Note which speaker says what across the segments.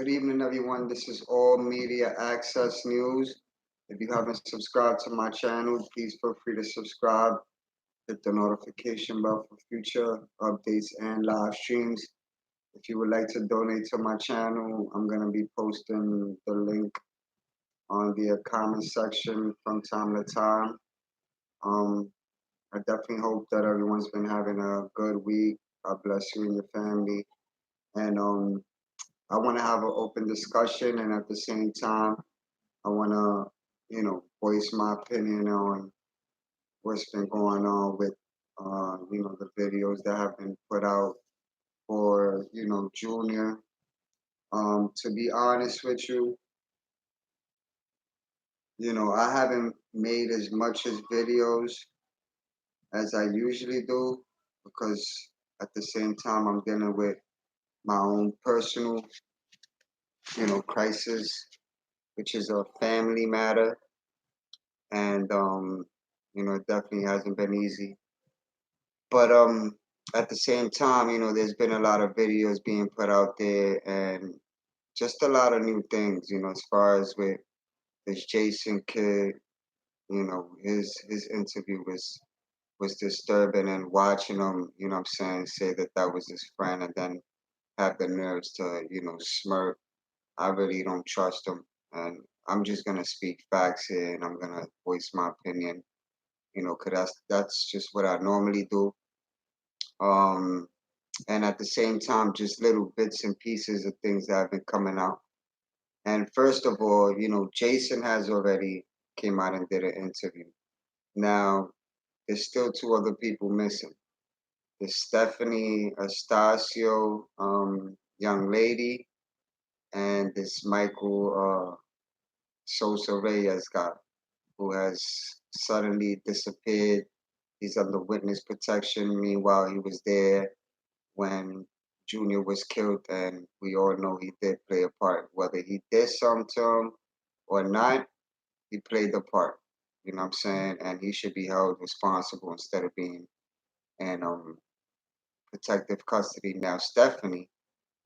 Speaker 1: Good evening, everyone. This is All Media Access News. If you haven't subscribed to my channel, please feel free to subscribe. Hit the notification bell for future updates and live streams. If you would like to donate to my channel, I'm going to be posting the link on the comment section from time to time. Um, I definitely hope that everyone's been having a good week. God bless you and your family. And I want to have an open discussion, and at the same time, I want to, voice my opinion on what's been going on with, the videos that have been put out for, Junior. To be honest with you, I haven't made as much as videos as I usually do because at the same time I'm dealing with my own personal, crisis, which is a family matter, and it definitely hasn't been easy. But at the same time, there's been a lot of videos being put out there and just a lot of new things, as far as with this Jason kid, his interview was disturbing, and watching him, I'm saying, say that that was his friend and then have the nerves to, smirk. I really don't trust him. And I'm just gonna speak facts here, and I'm gonna voice my opinion, cause that's just what I normally do. Um, and at the same time, just little bits and pieces of things that have been coming out. And first of all, Jason has already came out and did an interview. Now, there's still two other people missing. The Stephanie Astacio young lady and this Michael Sosa Reyes guy who has suddenly disappeared. He's under witness protection. Meanwhile, he was there when Junior was killed, and we all know he did play a part. Whether he did something to him or not, he played the part. You know what I'm saying? And he should be held responsible instead of being in protective custody. Now, Stephanie,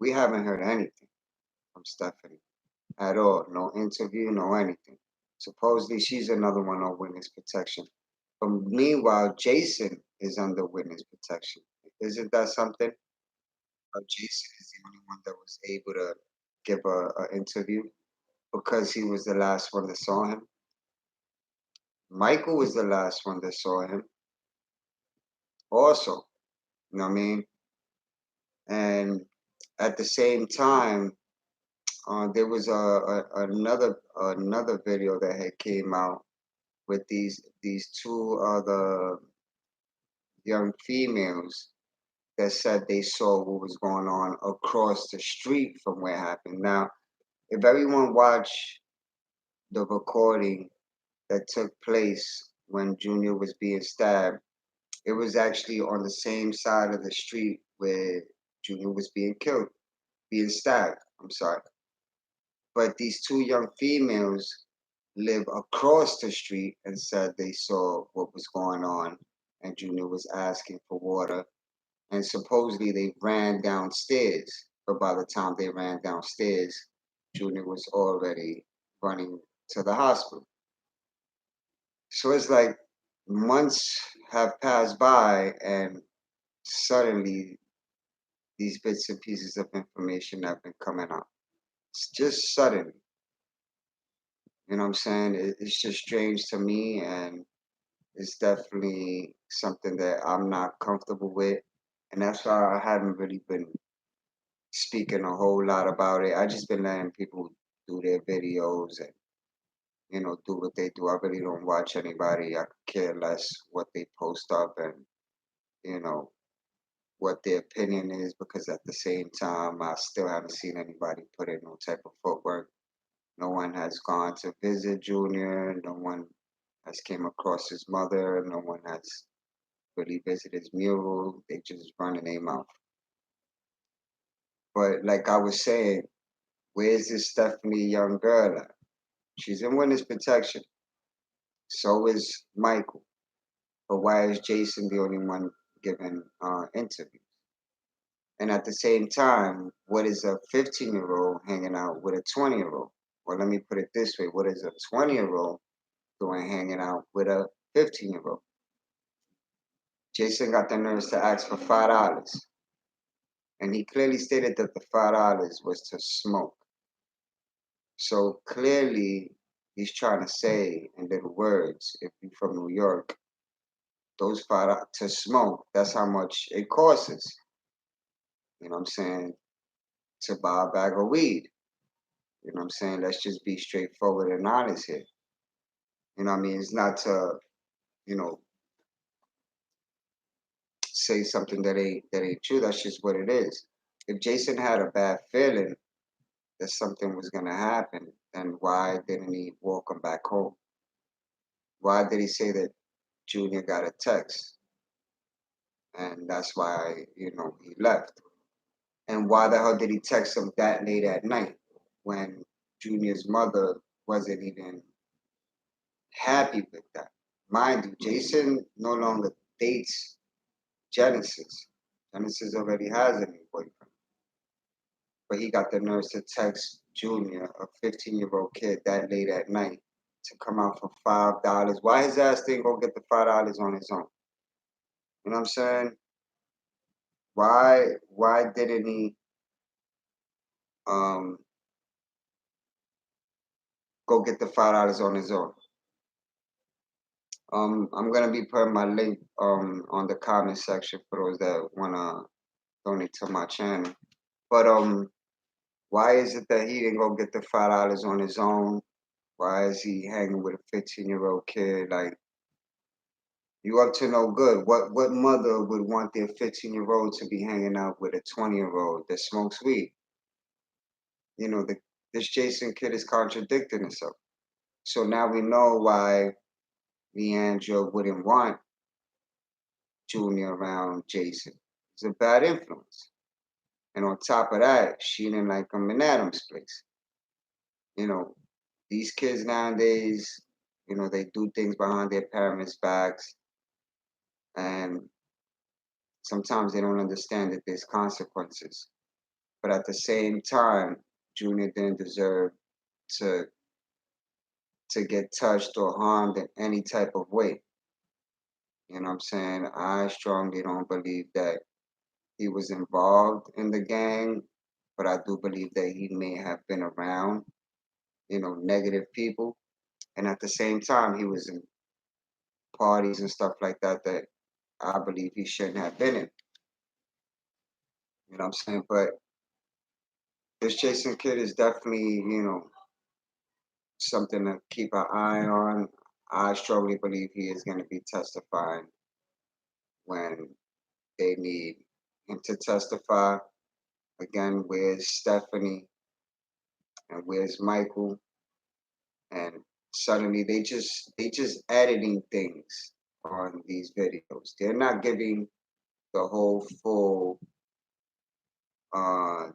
Speaker 1: we haven't heard anything from Stephanie at all. No interview, no anything. Supposedly, she's another one on witness protection. But meanwhile, Jason is under witness protection. Isn't that something? Jason is the only one that was able to give a interview because he was the last one that saw him. Michael was the last one that saw him also, you know what I mean? And at the same time, there was another video that had came out with these two other young females that said they saw what was going on across the street from where it happened. Now, if everyone watched the recording that took place when Junior was being stabbed, it was actually on the same side of the street where Junior was being killed, being stabbed. I'm sorry. But these two young females live across the street and said they saw what was going on, and Junior was asking for water. And supposedly they ran downstairs, but by the time they ran downstairs, Junior was already running to the hospital. So it's like months have passed by, and suddenly these bits and pieces of information have been coming out. It's just sudden. You know what I'm saying? It's just strange to me, and it's definitely something that I'm not comfortable with. And that's why I haven't really been speaking a whole lot about it. I just been letting people do their videos and, do what they do. I really don't watch anybody. I could care less what they post up and, you know, what their opinion is, because at the same time, I still haven't seen anybody put in no type of footwork. No one has gone to visit Junior. No one has came across his mother. No one has really visited his mural. They just running their mouth. But like I was saying, where's this Stephanie young girl at? She's in witness protection. So is Michael. But why is Jason the only one giving interviews? And at the same time, what is a 15-year-old hanging out with a 20-year-old? Or let me put it this way, what is a 20-year-old doing hanging out with a 15-year-old? Jason got the nerves to ask for $5. And he clearly stated that the $5 was to smoke. So clearly, he's trying to say in little words, if you're from New York, those $5 to smoke, that's how much it costs. You know what I'm saying? To buy a bag of weed. You know what I'm saying? Let's just be straightforward and honest here. You know what I mean? It's not to, you know, say something that ain't true. That's just what it is. If Jason had a bad feeling that something was gonna happen, then why didn't he walk him back home? Why did he say that Junior got a text and that's why, he left? And why the hell did he text him that late at night when Junior's mother wasn't even happy with that? Mind you, Jason no longer dates Genesis. Genesis already has a new boyfriend. But he got the nerves to text Junior, a 15-year-old kid, that late at night to come out for $5. Why his ass didn't go get the $5 on his own? You know what I'm saying? Why didn't he um go get the $5 on his own? I'm gonna be putting my link on the comment section for those that wanna donate to my channel. But why is it that he didn't go get the $5 on his own? Why is he hanging with a 15-year-old kid? Like, you up to no good. What mother would want their 15-year-old to be hanging out with a 20-year-old that smokes weed? This Jason kid is contradicting himself. So now we know why Leandra wouldn't want Junior around Jason. It's a bad influence. And on top of that, she didn't like him in Adam's place. You know, these kids nowadays, they do things behind their parents' backs, and sometimes they don't understand that there's consequences. But at the same time, Junior didn't deserve to get touched or harmed in any type of way. You know what I'm saying? I strongly don't believe that he was involved in the gang, but I do believe that he may have been around, negative people. And at the same time, he was in parties and stuff like that that I believe he shouldn't have been in. You know what I'm saying? But this Jason kid is definitely, something to keep an eye on. I strongly believe he is going to be testifying when they need him to testify. Again, where's Stephanie and where's Michael? And suddenly they just editing things on these videos. They're not giving the whole full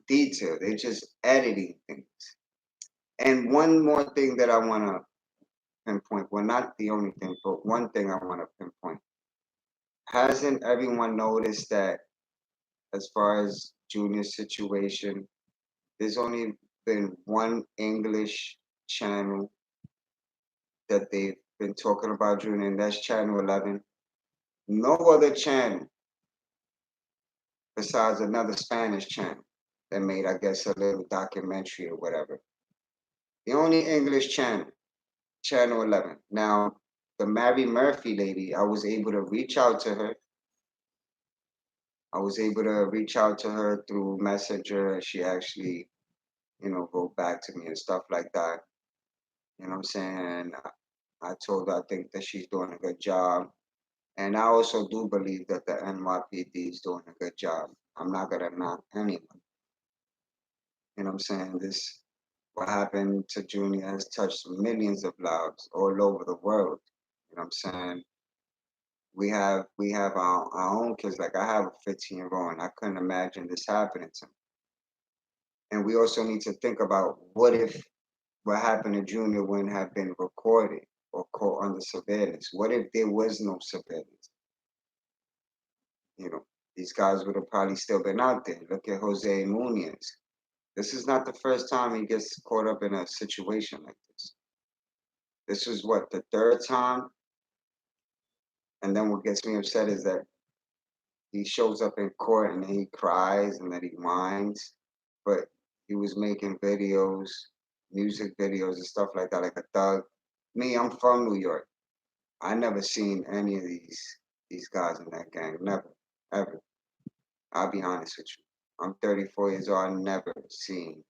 Speaker 1: detail. They're just editing things. And one more thing that I want to pinpoint. Well, not the only thing, but one thing I want to pinpoint. Hasn't everyone noticed that as far as Junior's situation, there's only been one English channel that they've been talking about Junior, and that's Channel 11. No other channel besides another Spanish channel that made, I guess, a little documentary or whatever. The only English channel, Channel 11. Now, the Mary Murphy lady, I was able to reach out to her. I was able to reach out to her through Messenger, and she actually, wrote back to me and stuff like that. You know what I'm saying? I told her I think that she's doing a good job. And I also do believe that the NYPD is doing a good job. I'm not gonna knock anyone. You know what I'm saying? What happened to Junior has touched millions of lives all over the world. You know what I'm saying? We have our own kids. Like I have a 15-year-old and I couldn't imagine this happening to him. And we also need to think about what if what happened to Junior wouldn't have been recorded or caught under surveillance? What if there was no surveillance? You know, these guys would have probably still been out there. Look at Jose Munoz. This is not the first time he gets caught up in a situation like this. This is what, the third time? And then what gets me upset is that he shows up in court and then he cries and then he whines. But he was making videos, music videos and stuff like that, like a thug. Me, I'm from New York. I never seen any of these guys in that gang. Never. Ever. I'll be honest with you. I'm 34 years old. I never seen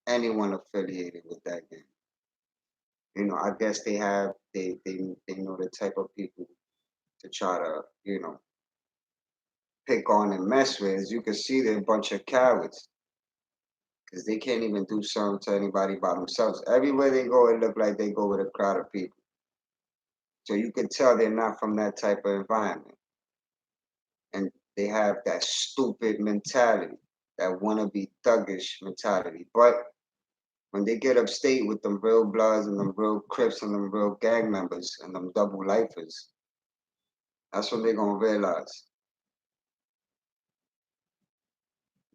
Speaker 1: anyone affiliated with that gang. You know, I guess they know the type of people to try to, pick on and mess with. As you can see, they're a bunch of cowards because they can't even do something to anybody by themselves. Everywhere they go, it look like they go with a crowd of people. So you can tell they're not from that type of environment. And they have that stupid mentality, that wannabe thuggish mentality. But when they get upstate with them real bloods and them real crips and them real gang members and them double lifers, that's when they're gonna realize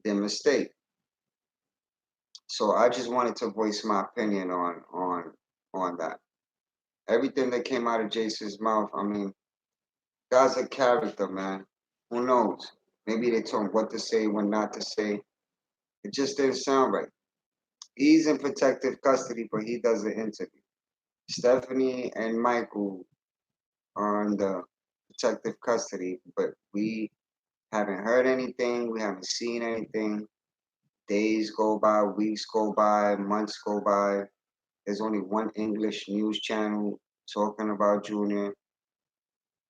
Speaker 1: their mistake. So I just wanted to voice my opinion on that. Everything that came out of Jason's mouth, I mean, God's a character, man. Who knows? Maybe they told him what to say, what not to say. It just didn't sound right. He's in protective custody, but he does an interview. Stephanie and Michael are under protective custody, but we haven't heard anything. We haven't seen anything. Days go by, weeks go by, months go by. There's only one English news channel talking about Junior.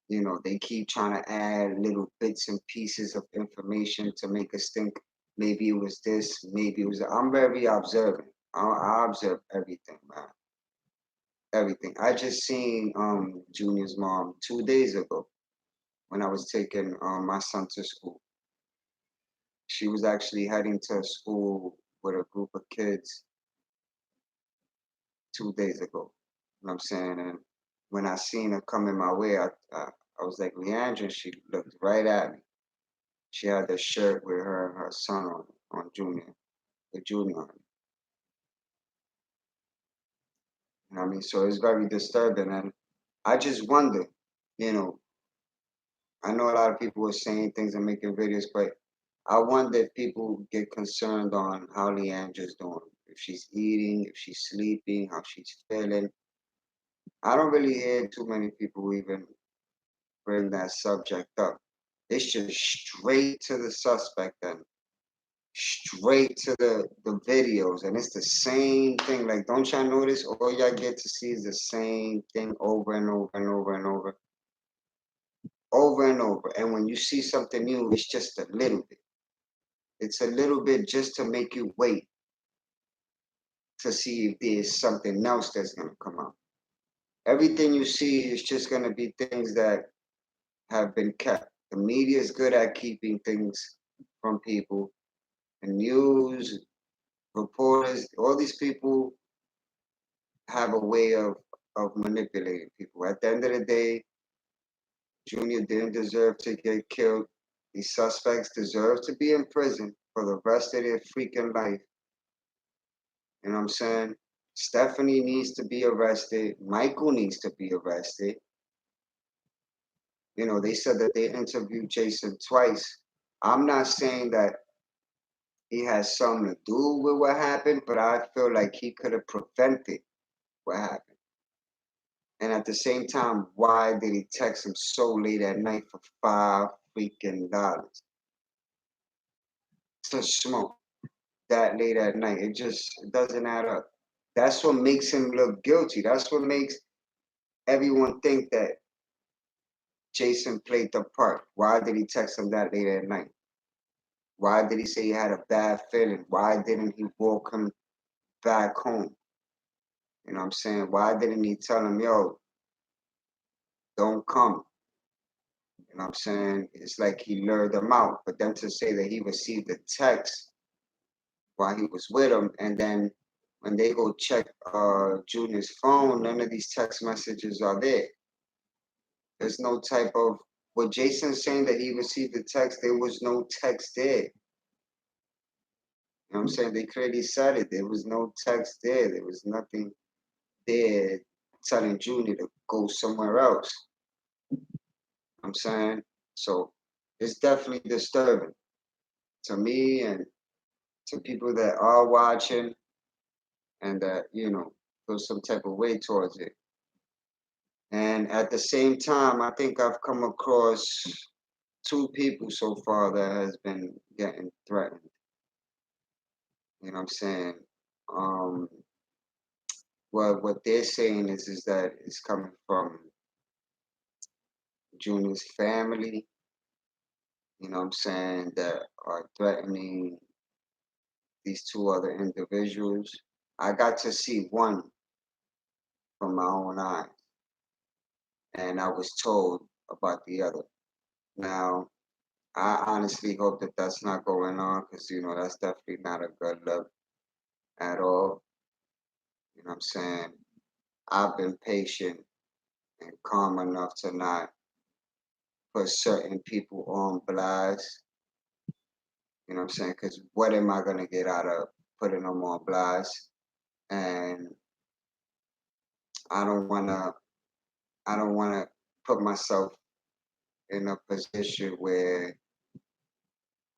Speaker 1: You know, they keep trying to add little bits and pieces of information to make us think maybe it was this, maybe it was. I'm very observant. I observe everything, man. Everything. I just seen Junior's mom 2 days ago when I was taking my son to school. She was actually heading to school with a group of kids 2 days ago. You know what I'm saying? And when I seen her coming my way, I was like, Leandra, and she looked right at me. She had the shirt with her and her son on Junior, with Junior on it. You know what I mean? So it's very disturbing. And I just wonder, you know, I know a lot of people are saying things and making videos, but I wonder if people get concerned on how Leandra's doing. If she's eating, if she's sleeping, how she's feeling. I don't really hear too many people even bring that subject up. It's just straight to the suspect and straight to the videos. And it's the same thing. Like, don't y'all notice all y'all get to see is the same thing over and over and over and over. Over and over. And when you see something new, it's just a little bit. It's a little bit just to make you wait to see if there's something else that's going to come out. Everything you see is just going to be things that have been kept. The media is good at keeping things from people. The news, reporters, all these people have a way of manipulating people. At the end of the day, Junior didn't deserve to get killed. These suspects deserve to be in prison for the rest of their freaking life. You know what I'm saying? Stephanie needs to be arrested. Michael needs to be arrested. You know, they said that they interviewed Jason twice. I'm not saying that he has something to do with what happened, but I feel like he could have prevented what happened. And at the same time, why did he text him so late at night for $5 to smoke that late at night? It doesn't add up. That's what makes him look guilty. That's what makes everyone think that Jason played the part. Why did he text him that late at night? Why did he say he had a bad feeling? Why didn't he walk him back home? You know what I'm saying? Why didn't he tell him, yo, don't come? You know what I'm saying? It's like he lured them out. But then to say that he received a text while he was with him, and then when they go check Junior's phone, none of these text messages are there. There's no type of what Jason's saying that he received the text, there was no text there. You know what I'm saying? They clearly said it. There was no text there. There was nothing there telling Junior to go somewhere else. You know what I'm saying? So it's definitely disturbing to me and to people that are watching and that, feel some type of way towards it. And at the same time, I think I've come across two people so far that has been getting threatened. You know what I'm saying? Um, what they're saying is that it's coming from Junior's family, you know what I'm saying, that are threatening these two other individuals. I got to see one from my own eyes, and I was told about the other. Now, I honestly hope that that's not going on because, that's definitely not a good look at all. You know what I'm saying? I've been patient and calm enough to not put certain people on blast. You know what I'm saying? Because what am I gonna get out of putting them on blast? And I don't wanna, I don't wanna put myself in a position where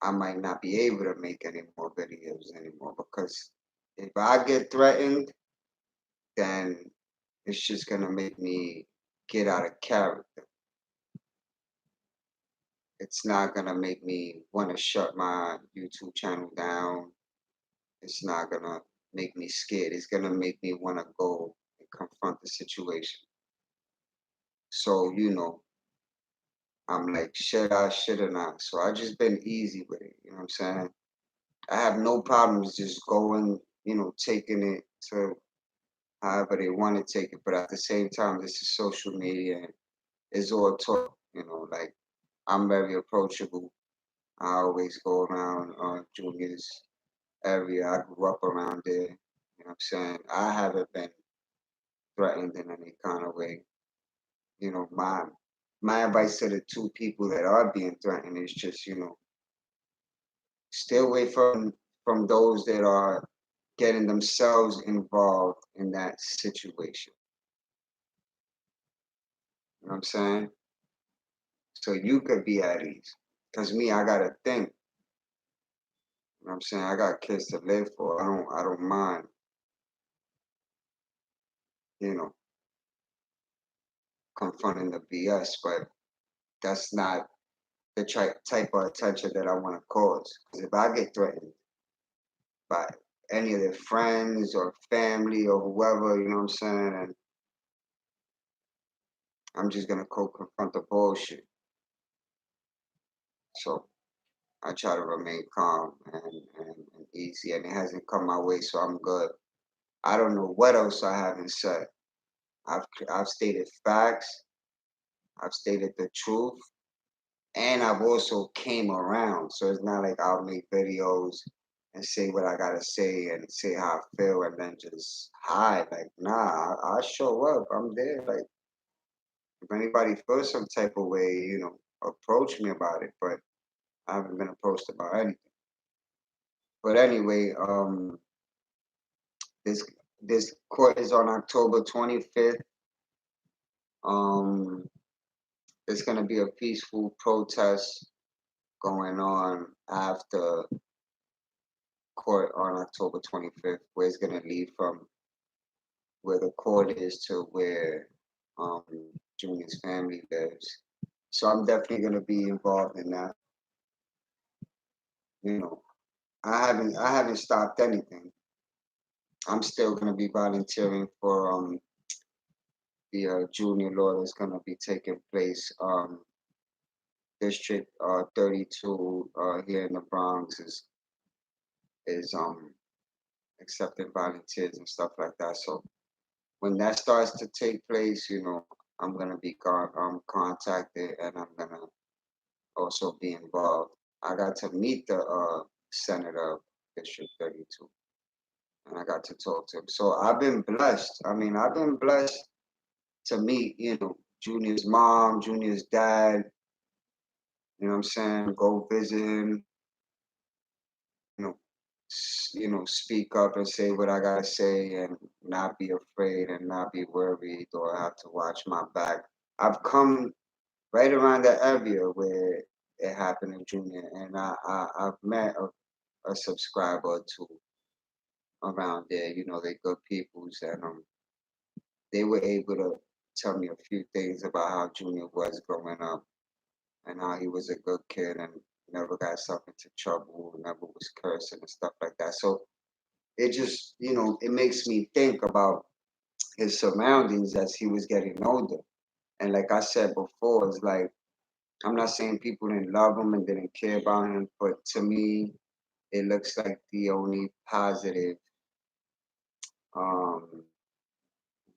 Speaker 1: I might not be able to make any more videos anymore. Because if I get threatened, then it's just gonna make me get out of character. It's not gonna make me want to shut my YouTube channel down. It's not gonna make me scared. It's gonna make me want to go and confront the situation. So, I'm like, should I, should I not? So I just been easy with it. You know what I'm saying? I have no problems just going, taking it to however they want to take it. But at the same time, this is social media and it's all talk. Like I'm very approachable. I always go around Junior's area. I grew up around there. You know what I'm saying? I haven't been threatened in any kind of way. My advice to the two people that are being threatened is just, stay away from those that are getting themselves involved in that situation. You know what I'm saying? So you could be at ease. Cause me, I gotta think. You know what I'm saying? I got kids to live for. I don't mind, you know, confronting the BS, but that's not the type of attention that I want to cause. Because if I get threatened by any of their friends or family or whoever, you know what I'm saying, and I'm just gonna go confront the bullshit. So I try to remain calm and easy, and it hasn't come my way, so I'm good. I don't know what else I haven't said. I've stated facts. I've stated the truth, and I've also came around. So it's not like I'll make videos and say what I gotta say and say how I feel and then just hide. Like, nah, I show up. I'm there. Like, if anybody feels some type of way, approach me about it. But I haven't been approached about anything. But anyway, this this court is on October 25th. Um, it's gonna be a peaceful protest going on after court on October 25th, where it's gonna lead from where the court is to where um, Junior's family lives. So I'm definitely gonna be involved in that. You know, I haven't stopped anything. I'm still gonna be volunteering for the junior law that's gonna be taking place. District 32 here in the Bronx is accepting volunteers and stuff like that. So when that starts to take place, I'm gonna be contacted and I'm gonna also be involved. I got to meet the senator of District 32, and I got to talk to him. So I've been blessed. I mean, I've been blessed to meet, Junior's mom, Junior's dad, You know what I'm saying? Go visit him. You know, speak up and say what I gotta say, and not be afraid and not be worried or have to watch my back. I've come right around the area where it happened in Junior, and I've met a subscriber or two around there. You know, they good peoples, and they were able to tell me a few things about how Junior was growing up and how he was a good kid and never got himself into trouble, never was cursing and stuff like that. So it just, it makes me think about his surroundings as he was getting older. And like I said before, it's like I'm not saying people didn't love him and didn't care about him, but to me, it looks like the only positive um,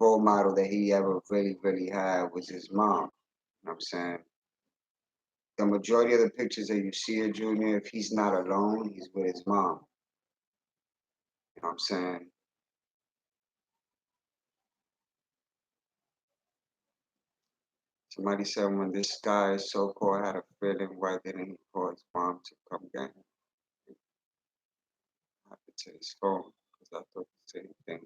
Speaker 1: role model that he ever really, really had was his mom. You know what I'm saying? The majority of the pictures that you see of Junior, if he's not alone, he's with his mom. You know what I'm saying? Somebody said when this guy so-called had a feeling, why didn't he call his mom to come get him? Happened to his phone, because I thought the same thing.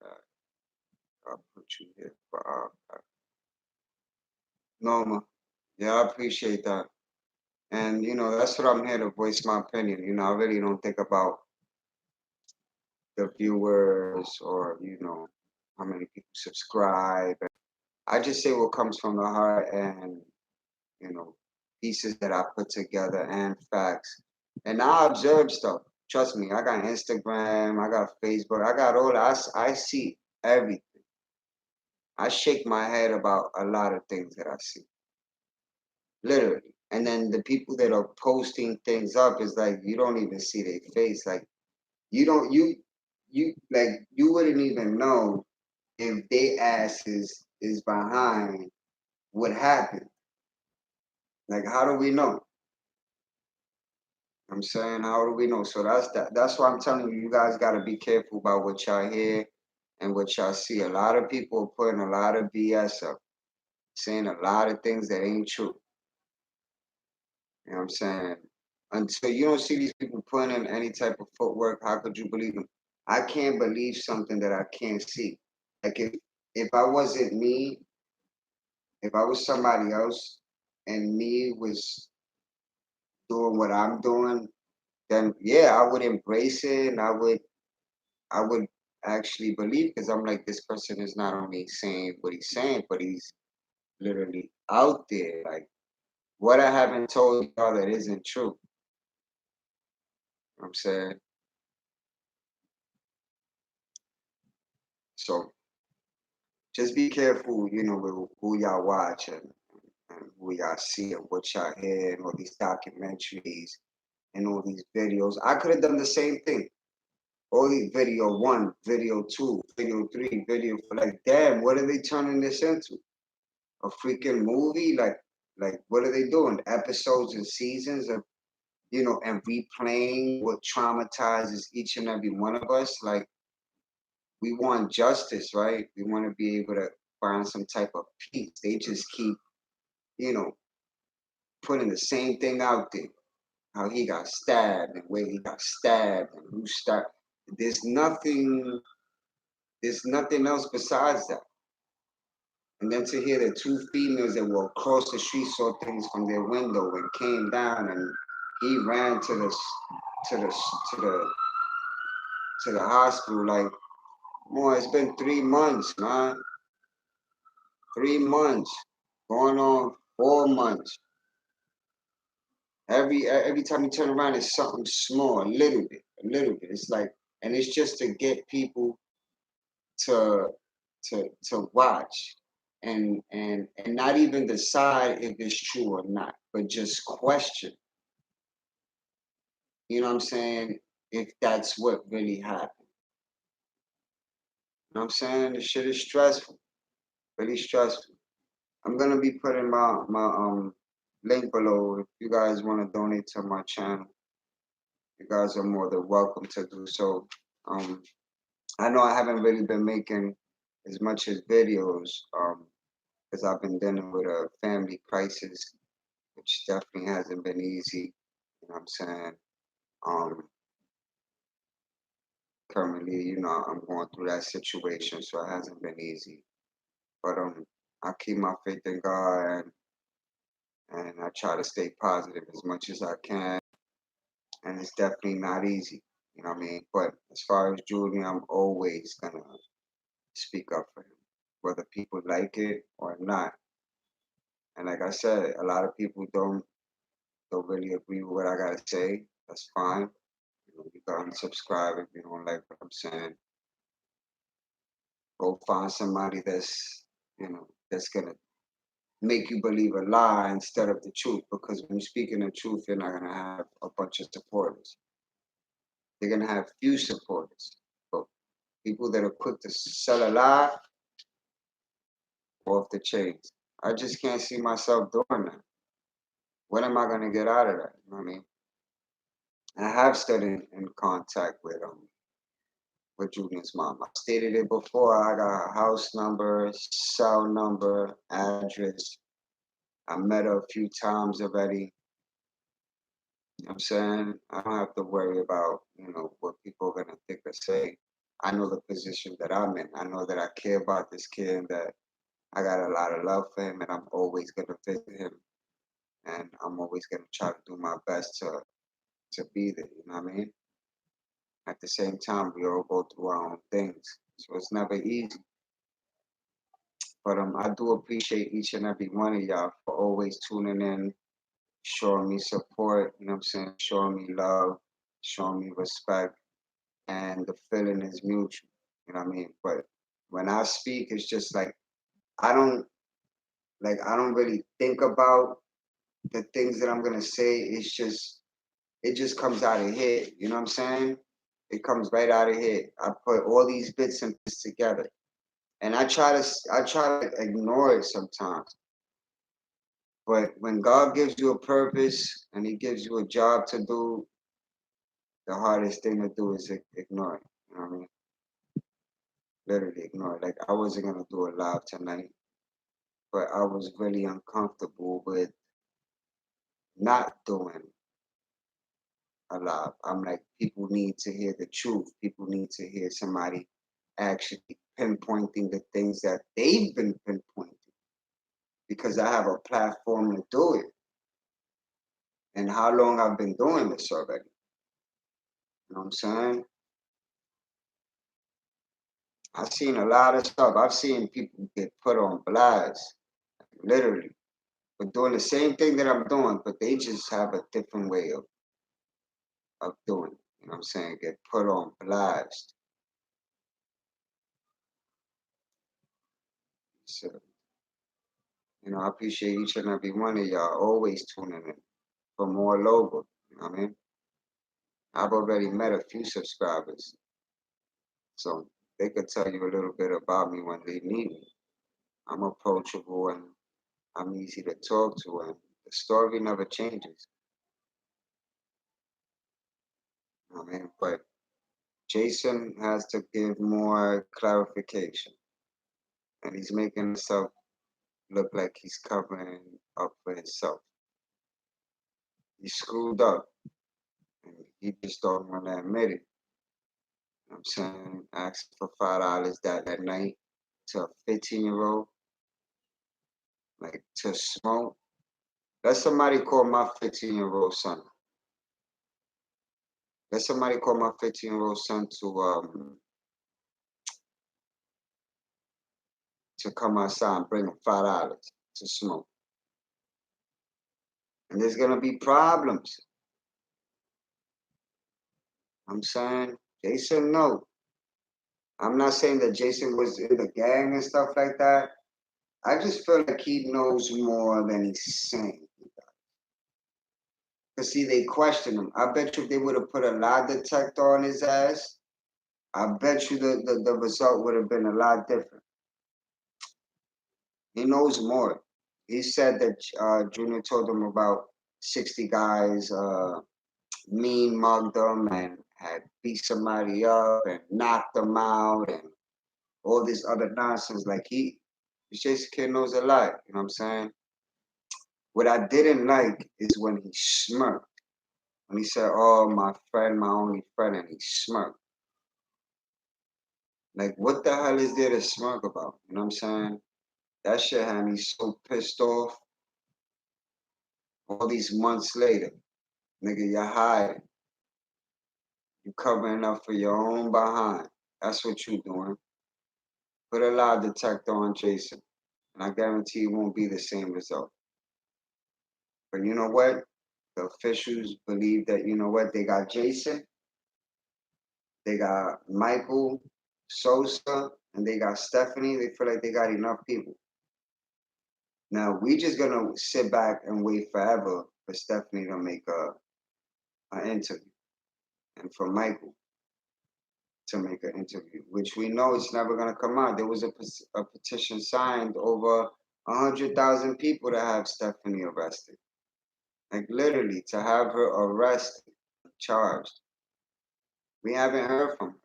Speaker 1: Uh, I'll put you here for Norma. Yeah, I appreciate that. And that's what I'm here to voice my opinion. I really don't think about the viewers or how many people subscribe. I just say what comes from the heart and you know pieces that I put together and facts. And I observe stuff. Trust me, I got Instagram, I got Facebook, I got all that. I see everything. I shake my head about a lot of things that I see, literally. And then the people that are posting things up is like you don't even see their face. Like you don't you like you wouldn't even know if they ass is behind what happened. Like how do we know? I'm saying, how do we know? So that's why I'm telling you, you guys gotta be careful about what y'all hear and what y'all see. A lot of people are putting a lot of BS up, saying a lot of things that ain't true. You know what I'm saying? Until you don't see these people putting in any type of footwork, how could you believe them? I can't believe something that I can't see. Like if I wasn't me, if I was somebody else and me was doing what I'm doing, then yeah, I would embrace it and I would actually believe because I'm like this person is not only saying what he's saying, but he's literally out there. Like what I haven't told y'all that isn't true. I'm saying. So just be careful, with who y'all watch and who y'all see and what y'all hear and all these documentaries and all these videos. I could have done the same thing. All these video one, video two, video three, video four. Like, damn, what are they turning this into? A freaking movie? Like what are they doing? Episodes and seasons of, and replaying what traumatizes each and every one of us. Like, we want justice, right? We want to be able to find some type of peace. They just keep, you know, putting the same thing out there. How he got stabbed and where he got stabbed and who stabbed. There's nothing. There's nothing else besides that. And then to hear the two females that were across the street saw things from their window and came down, and he ran to the to the to the hospital. Like, more, it's been 3 months, man. 3 months, going on 4 months. Every time you turn around, it's something small, a little bit. It's like, and it's just to get people to to watch and not even decide if it's true or not, but just question. You know what I'm saying? If that's what really happened. You know what I'm saying? The shit is stressful, really stressful. I'm gonna be putting my link below if you guys want to donate to my channel. You guys are more than welcome to do so. Um, I know I haven't really been making as much as videos because I've been dealing with a family crisis which definitely hasn't been easy. You know what I'm saying? Um, Currently, I'm going through that situation, so it hasn't been easy. But I keep my faith in God, and I try to stay positive as much as I can. And it's definitely not easy. You know what I mean? But as far as Julian, I'm always gonna speak up for him, whether people like it or not. And like I said, a lot of people don't really agree with what I gotta say. That's fine. You can unsubscribe if you don't like what I'm saying. Go find somebody that's gonna make you believe a lie instead of the truth. Because when you're speaking the truth, you're not gonna have a bunch of supporters. You're gonna have few supporters. But people that are quick to sell a lie, off the chains. I just can't see myself doing that. When am I gonna get out of that? You know what I mean? I have stayed in contact with Julian's mom. I stated it before. I got her house number, cell number, address. I met her a few times already. You know what I'm saying? I don't have to worry about, what people are gonna think or say. I know the position that I'm in. I know that I care about this kid and that I got a lot of love for him and I'm always gonna visit him and I'm always gonna try to do my best to be there, you know what I mean? At the same time we all go through our own things. So it's never easy. But I do appreciate each and every one of y'all for always tuning in, showing me support, you know what I'm saying, showing me love, showing me respect, and the feeling is mutual, you know what I mean? But when I speak, it's just like I don't I don't really think about the things that I'm gonna say. It just comes out of here, you know what I'm saying? It comes right out of here. I put all these bits and pieces together. And I try to ignore it sometimes. But when God gives you a purpose and He gives you a job to do, the hardest thing to do is ignore it. You know what I mean? Literally ignore it. Like I wasn't gonna do a live tonight, but I was really uncomfortable with not doing a live. I'm like, people need to hear the truth. People need to hear somebody actually pinpointing the things that they've been pinpointing because I have a platform to do it. And how long I've been doing this already. You know what I'm saying? I've seen a lot of stuff. I've seen people get put on blast, literally, for doing the same thing that I'm doing, but they just have a different way of doing it. You know what I'm saying? Get put on blast. So, I appreciate each and every one of y'all always tuning in from all over. You know what I mean? I've already met a few subscribers, so they could tell you a little bit about me when they need me. I'm approachable and I'm easy to talk to, and the story never changes. You know what I mean? But Jason has to give more clarification, and he's making himself look like he's covering up for himself. He screwed up, and he just don't want to admit it. You know what I'm saying? Asking for $5 that night to a 15-year-old, like to smoke. Let somebody call my 15-year-old son. Let somebody call my 15-year-old son to come outside and bring him $5 to smoke. And there's gonna be problems. I'm saying Jason, no. I'm not saying that Jason was in the gang and stuff like that. I just feel like he knows more than he's saying. Cause see, they question him. I bet you if they would have put a lie detector on his ass, I bet you the result would have been a lot different. He knows more. He said that Junior told him about 60 guys mean mugged them and had beat somebody up and knocked them out and all this other nonsense. Like Jason Kidd knows a lot, you know what I'm saying? What I didn't like is when he smirked. When he said, "Oh, my friend, my only friend," and he smirked. Like, what the hell is there to smirk about? You know what I'm saying? That shit had me so pissed off. All these months later, nigga, you're hiding. You covering up for your own behind. That's what you doing. Put a lie detector on Jason, and I guarantee it won't be the same result. But you know what? The officials believe that, you know what? They got Jason, they got Michael, Sosa, and they got Stephanie. They feel like they got enough people. Now we just gonna sit back and wait forever for Stephanie to make an interview, and for Michael to make an interview, which we know it's never gonna come out. There was a petition signed over 100,000 people to have Stephanie arrested, like literally to have her arrested, charged. We haven't heard from her,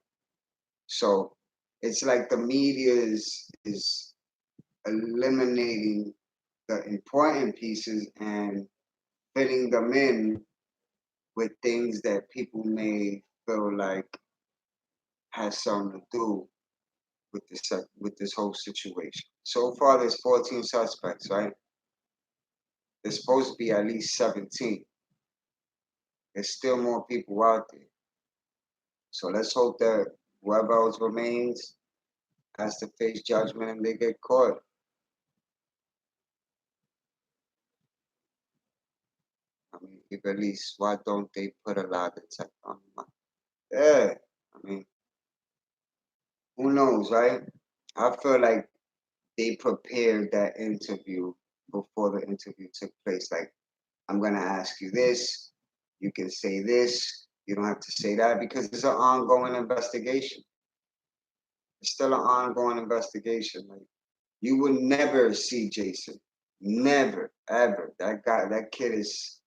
Speaker 1: so it's like the media is eliminating the important pieces and filling them in with things that people may feel like has something to do with this whole situation. So far, there's 14 suspects, right? There's supposed to be at least 17. There's still more people out there. So let's hope that whoever else remains has to face judgment and they get caught. I mean, if at least why don't they put a lie detector on them? Yeah, I mean, who knows, right? I feel like they prepared that interview before the interview took place. Like, I'm gonna ask you this, you can say this, you don't have to say that because it's an ongoing investigation. It's still an ongoing investigation. Like, you would never see Jason. Never, ever. That guy, that kid is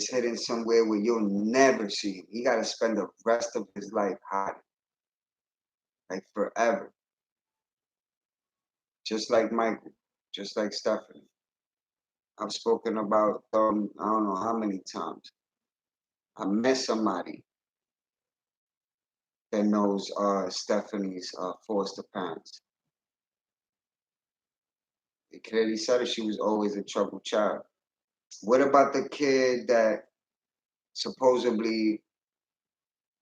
Speaker 1: hidden somewhere where you'll never see him. He gotta spend the rest of his life hiding. Like forever. Just like Michael, just like Stephanie. I've spoken about I don't know how many times. I met somebody that knows Stephanie's foster parents. They clearly said that she was always a troubled child. What about the kid that supposedly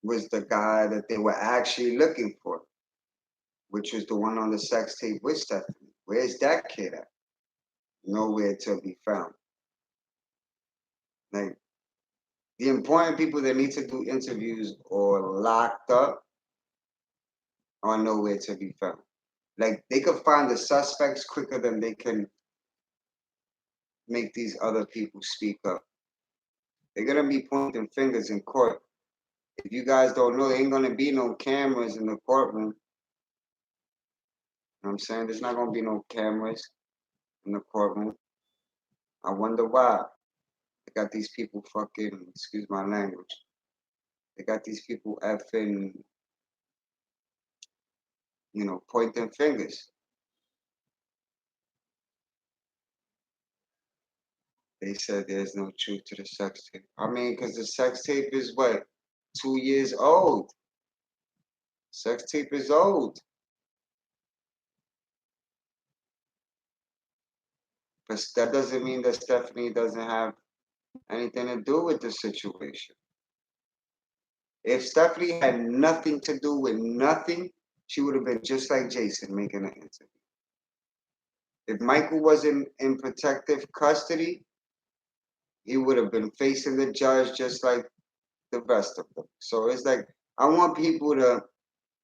Speaker 1: was the guy that they were actually looking for, which was the one on the sex tape with Stephanie? Where's that kid at? Nowhere to be found. Like, the important people that need to do interviews or locked up are nowhere to be found. Like, they could find the suspects quicker than they can make these other people speak up. They're gonna be pointing fingers in court. If you guys don't know, there ain't gonna be no cameras in the courtroom. You know what I'm saying? There's not gonna be no cameras in the courtroom. I wonder why. They got these people fucking, excuse my language. They got these people effing, pointing fingers. They said there's no truth to the sex tape. I mean, because the sex tape is what? 2 years old. Sex tape is old. But that doesn't mean that Stephanie doesn't have anything to do with the situation. If Stephanie had nothing to do with nothing, she would have been just like Jason making an interview. If Michael wasn't in protective custody, he would have been facing the judge just like the rest of them. So it's like, I want people to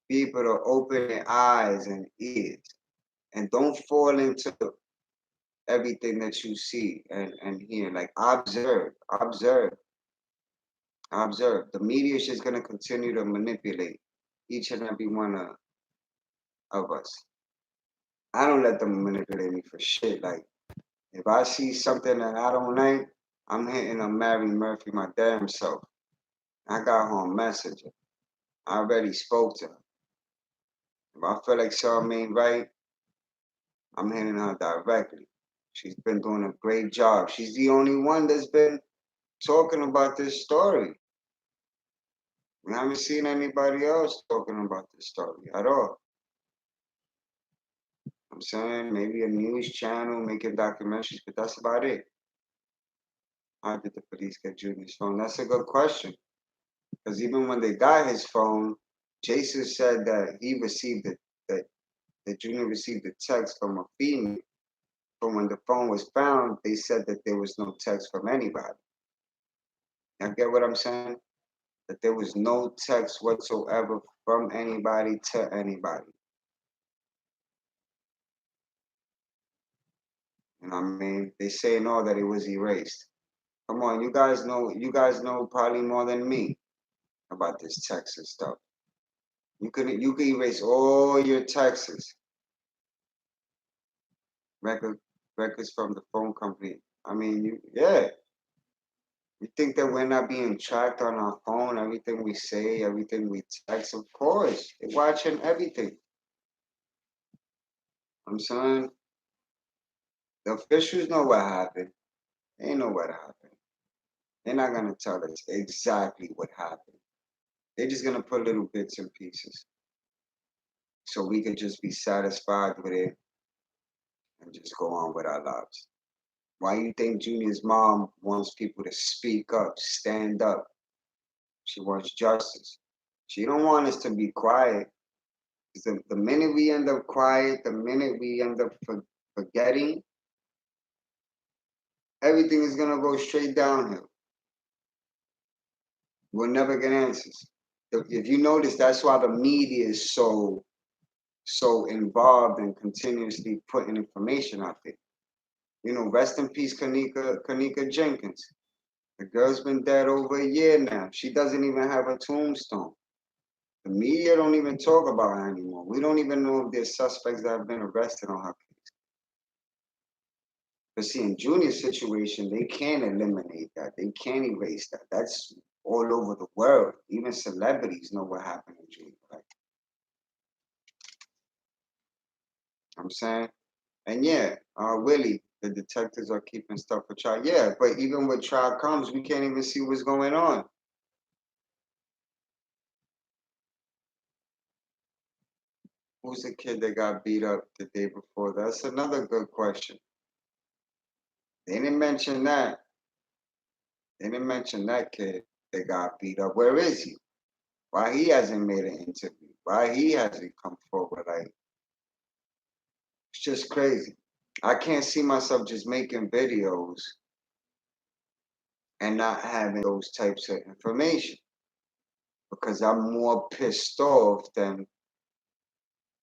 Speaker 1: be able to open their eyes and ears and don't fall into everything that you see and hear. Like, observe. The media is just going to continue to manipulate each and every one of us. I don't let them manipulate me for shit. Like, if I see something that I don't like, I'm hitting a Mary Murphy my damn self. I got her on Messenger. I already spoke to her. If I feel like something ain't right, I'm hitting her directly. She's been doing a great job. She's the only one that's been talking about this story. We haven't seen anybody else talking about this story at all. I'm saying maybe a news channel making documentaries, but that's about it. How did the police get Junior's phone? That's a good question. Because even when they got his phone, Jason said that he received it, that Junior received a text from a female. But when the phone was found, they said that there was no text from anybody. You get what I'm saying? That there was no text whatsoever from anybody to anybody. You know what I mean? They say no that it was erased. Come on, you guys know probably more than me about this text and stuff. You could erase all your texts, record records from the phone company. I mean, yeah. You think that we're not being tracked on our phone? Everything we say, everything we text, of course, they're watching everything. I'm saying the officials know what happened. They know what happened. They're not gonna tell us exactly what happened. They're just gonna put little bits and pieces so we could just be satisfied with it and just go on with our lives. Why you think Junior's mom wants people to speak up, stand up? She wants justice. She don't want us to be quiet. The minute we end up quiet, the minute we end up forgetting, everything is gonna go straight downhill. We'll never get answers. If you notice, that's why the media is so involved and continuously putting information out there. You know, rest in peace, Kanika Jenkins. The girl's been dead over a year now. She doesn't even have a tombstone. The media don't even talk about her anymore. We don't even know if there's suspects that have been arrested on her case. But see, in Junior's situation, they can't eliminate that. They can't erase that. That's all over the world. Even celebrities know what happened to Junior. Right? I'm saying? And yeah, Willie, the detectives are keeping stuff for trial. Yeah, but even when trial comes, we can't even see what's going on. Who's the kid that got beat up the day before? That's another good question. They didn't mention that. They didn't mention that kid that got beat up. Where is he? Why he hasn't made an interview? Why he hasn't come forward? Like, it's just crazy. I can't see myself just making videos and not having those types of information because I'm more pissed off than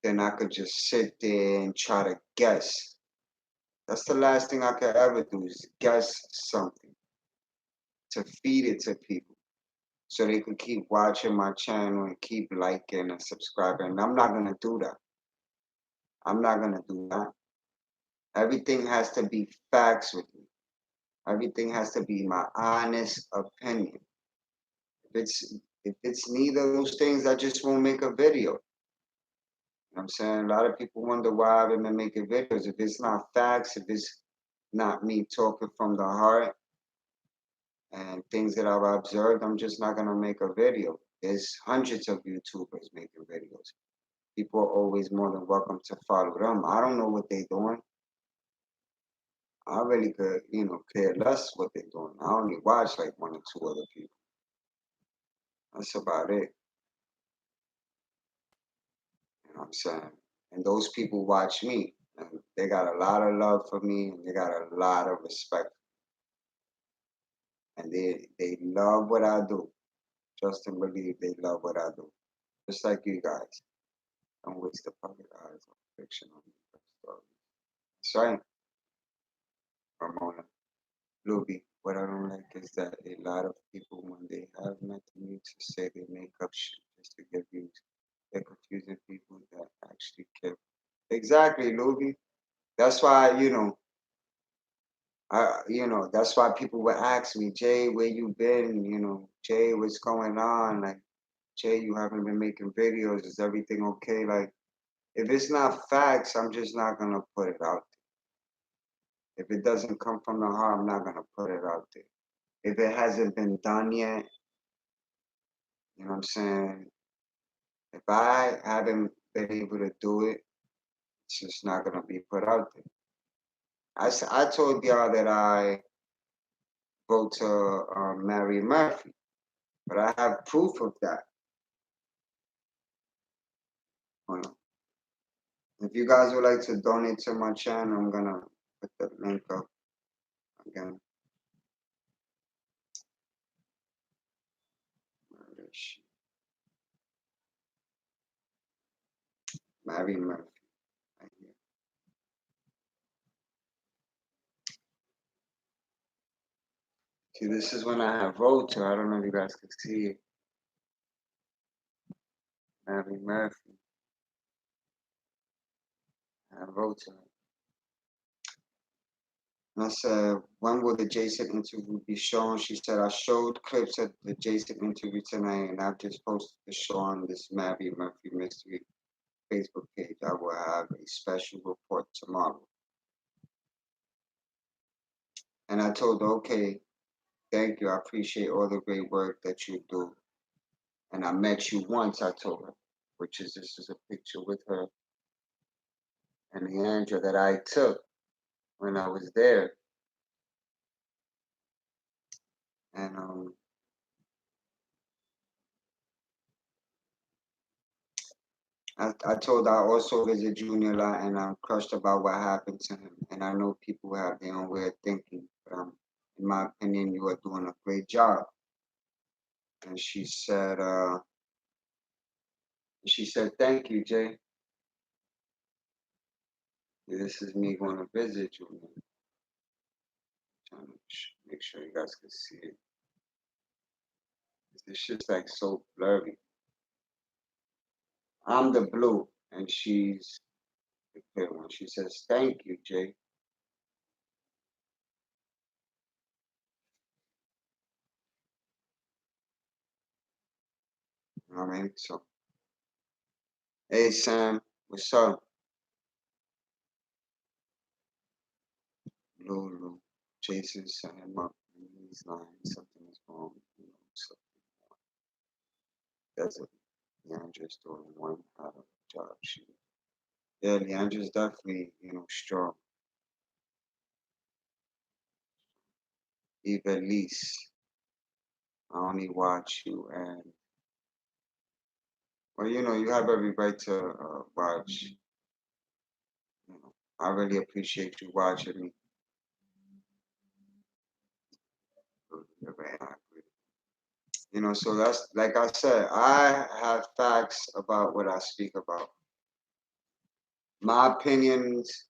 Speaker 1: I could just sit there and try to guess. That's the last thing I could ever do is guess something to feed it to people so they could keep watching my channel and keep liking and subscribing. And I'm not gonna do that. I'm not gonna do that. Everything has to be facts with me. Everything has to be my honest opinion. If it's neither of those things, I just won't make a video. You know what I'm saying? A lot of people wonder why I've been making videos. If it's not facts, if it's not me talking from the heart and things that I've observed, I'm just not gonna make a video. There's hundreds of YouTubers making videos. People are always more than welcome to follow them. I don't know what they're doing. I really could, care less what they're doing. I only watch like one or two other people. That's about it. You know what I'm saying? And those people watch me. And they got a lot of love for me and they got a lot of respect. And they love what I do. Trust and believe they love what I do. Just like you guys. Don't waste the public eyes on fiction on your stories. That's right, Ramona. Luby, what I don't like is that a lot of people, when they have mental needs, say they make up shit just to get views. They're confusing people that actually care. Exactly, Luby. That's why, that's why people would ask me, Jay, where you been? Jay, what's going on? Like, Jay, you haven't been making videos. Is everything okay? Like, if it's not facts, I'm just not gonna put it out If it doesn't come from the heart, I'm not gonna put it out there. If it hasn't been done yet, you know what I'm saying? If I haven't been able to do it, it's just not gonna be put out there. I told y'all that I wrote to Mary Murphy, but I have proof of that. Hold on. If you guys would like to donate to my channel, I'm gonna put the link up again. Where is she? Mary Murphy. Right here. See, this is when I have wrote to. I don't know if you guys can see it. Mary Murphy. I wrote to her. And I said, when will the Jason interview be shown? She said, I showed clips of the Jason interview tonight, and I've just posted the show on this Mary Murphy Mystery Facebook page. I will have a special report tomorrow. And I told her, okay, thank you. I appreciate all the great work that you do. And I met you once, I told her, which is this is a picture with her and Leandra that I took when I was there. And I told her I also visit Junior a lot and I'm crushed about what happened to him. And I know people have their own way of thinking, but in my opinion, you are doing a great job. And she said, thank you, Jay. This is me going to visit Junior. Trying to make sure you guys can see it. This shit's like so blurry. I'm the blue, and she's the clear one. She says, thank you, Jay. You know what I mean? So, hey, Sam, what's up? Lulu. Jason set him up. And he's lying. Something is wrong. You know, something doesn't. Leandra's doing one out of job. Yeah, Leandra's definitely, strong. Eva Lise, I only watch you and well, you have every right to watch. I really appreciate you watching me. So that's like I said, I have facts about what I speak about. My opinions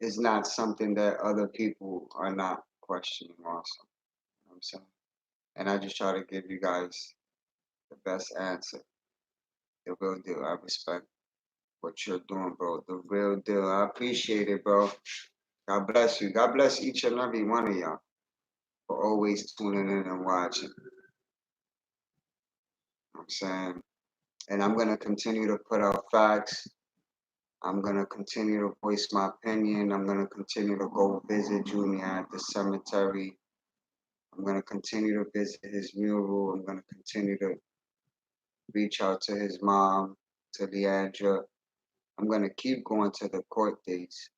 Speaker 1: is not something that other people are not questioning also. You know what I'm saying? And I just try to give you guys the best answer. The real deal. I respect what you're doing, bro. The real deal. I appreciate it, bro. God bless you. God bless each and every one of y'all for always tuning in and watching. You know what I'm saying? And I'm gonna continue to put out facts. I'm gonna continue to voice my opinion. I'm gonna continue to go visit Junior at the cemetery. I'm gonna continue to visit his mural. I'm gonna continue to reach out to his mom, to Leandra. I'm gonna keep going to the court dates.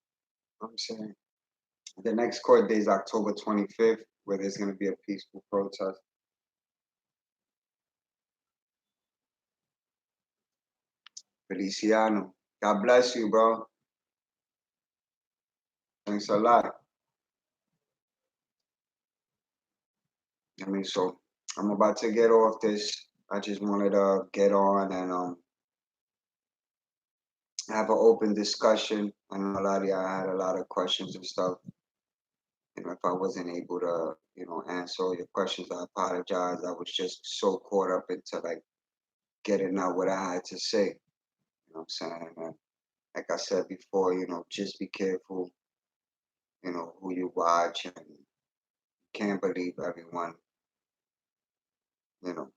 Speaker 1: You know what I'm saying the next court date is October 25th, where there's gonna be a peaceful protest. Feliciano, God bless you, bro. Thanks a lot. So I'm about to get off this. I just wanted to get on and have an open discussion. I know a lot of y'all had a lot of questions and stuff. If I wasn't able to, answer all your questions, I apologize. I was just so caught up into like getting out what I had to say. You know what I'm saying? And like I said before, just be careful, who you watch and you can't believe everyone, you know,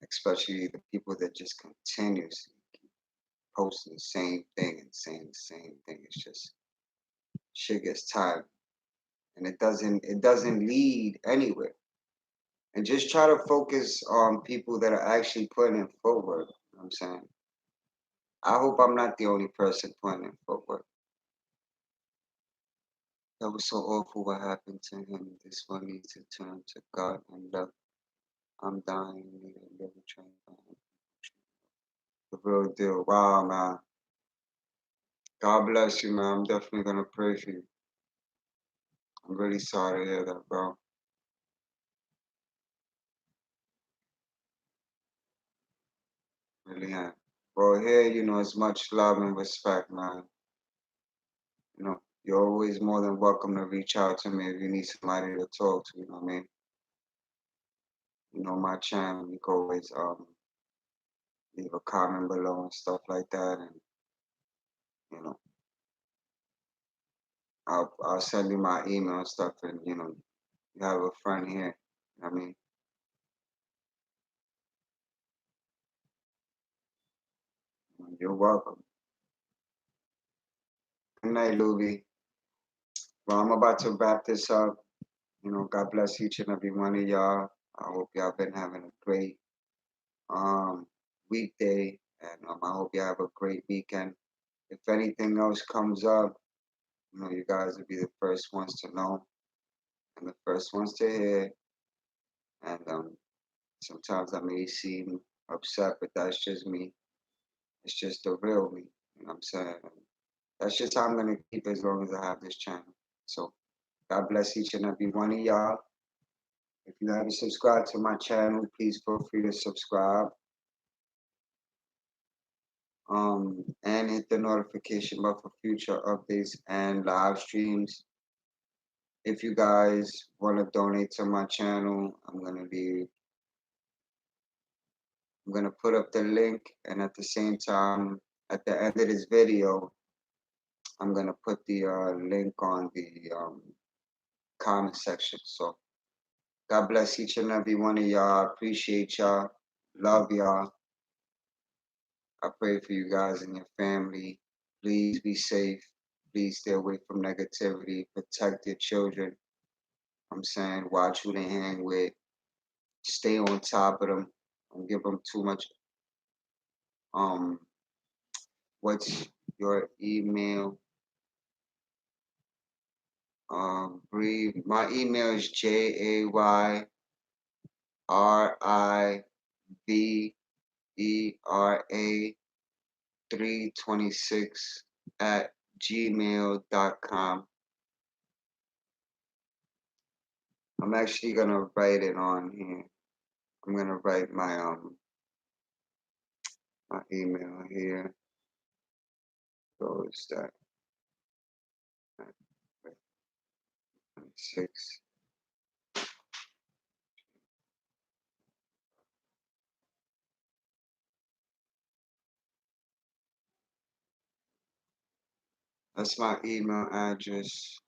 Speaker 1: especially the people that just continuously keep posting the same thing and saying the same thing. It's just shit gets tired and it doesn't lead anywhere. And just try to focus on people that are actually putting in footwork. You know what I'm saying? I hope I'm not the only person putting in footwork. That was so awful what happened to him. This one needs to turn to God and love. I'm dying, need a living train. The real deal. Wow, man. God bless you, man. I'm definitely gonna pray for you. I'm really sorry to hear that, bro. Really am. Well, here, it's much love and respect, man. You're always more than welcome to reach out to me if you need somebody to talk to, you know what I mean? My channel, you can always leave a comment below and stuff like that, and you know, I'll send you my email and stuff, and you have a friend here. You know what I mean? You're welcome. Good night, Luby. Well, I'm about to wrap this up. God bless each and every one of y'all. I hope y'all been having a great um weekday, and I hope you have a great weekend. If anything else comes up, you guys will be the first ones to know and the first ones to hear. And sometimes I may seem upset, but that's just me. It's just the real me. You know what I'm saying? And that's just how I'm gonna keep as long as I have this channel. So God bless each and every one of y'all. If you haven't subscribed to my channel, please feel free to subscribe. And hit the notification bell for future updates and live streams. If you guys want to donate to my channel, I'm gonna put up the link, and at the same time, at the end of this video, I'm gonna put the link on the comment section. So God bless each and every one of y'all. Appreciate y'all. Love y'all. I pray for you guys and your family. Please be safe. Please stay away from negativity. Protect your children. I'm saying watch who they hang with. Stay on top of them. Don't give them too much. Um, what's your email? Breathe. My email is JAYRIVERA326 at gmail.com. I'm actually gonna write it on here. I'm gonna write my email here. So it's that 26. That's my email address.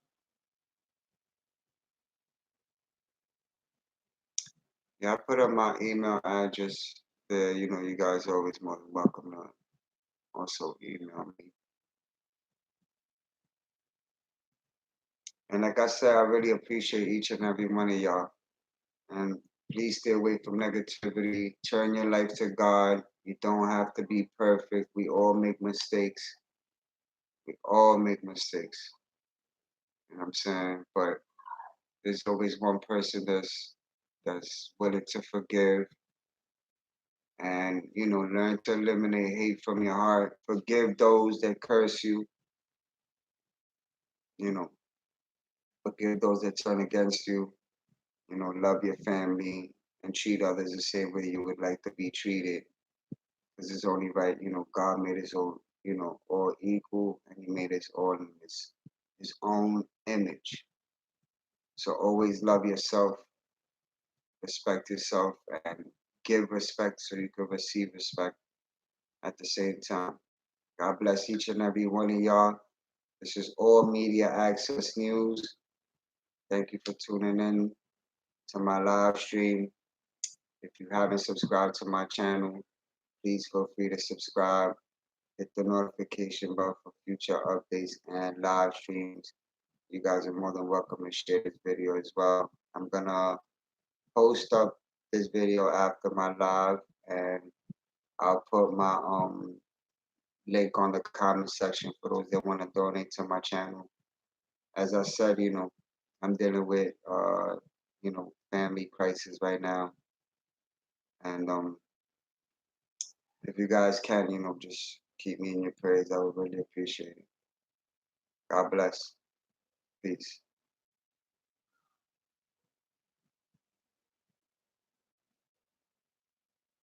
Speaker 1: Yeah, I put up my email address there. You guys are always more than welcome to also email me. And like I said, I really appreciate each and every one of y'all. And please stay away from negativity. Turn your life to God. You don't have to be perfect. We all make mistakes. We all make mistakes. You know what I'm saying? But there's always one person that's willing to forgive and learn to eliminate hate from your heart. Forgive those that curse you. You know, forgive those that turn against you. Love your family and treat others the same way you would like to be treated. Because it's only right. God made us all equal, and He made us all in His own image. So always love yourself, respect yourself, and give respect so you can receive respect at the same time. God bless each and every one of y'all. This is All Media Access News. Thank you for tuning in to my live stream. If you haven't subscribed to my channel, please feel free to subscribe. Hit the notification bell for future updates and live streams. you guys are more than welcome to share this video as well. I'm gonna post up this video after my live, and I'll put my link on the comment section for those that want to donate to my channel. As I said, I'm dealing with family crisis right now, and if you guys can, just keep me in your prayers. I would really appreciate it. God bless. Peace.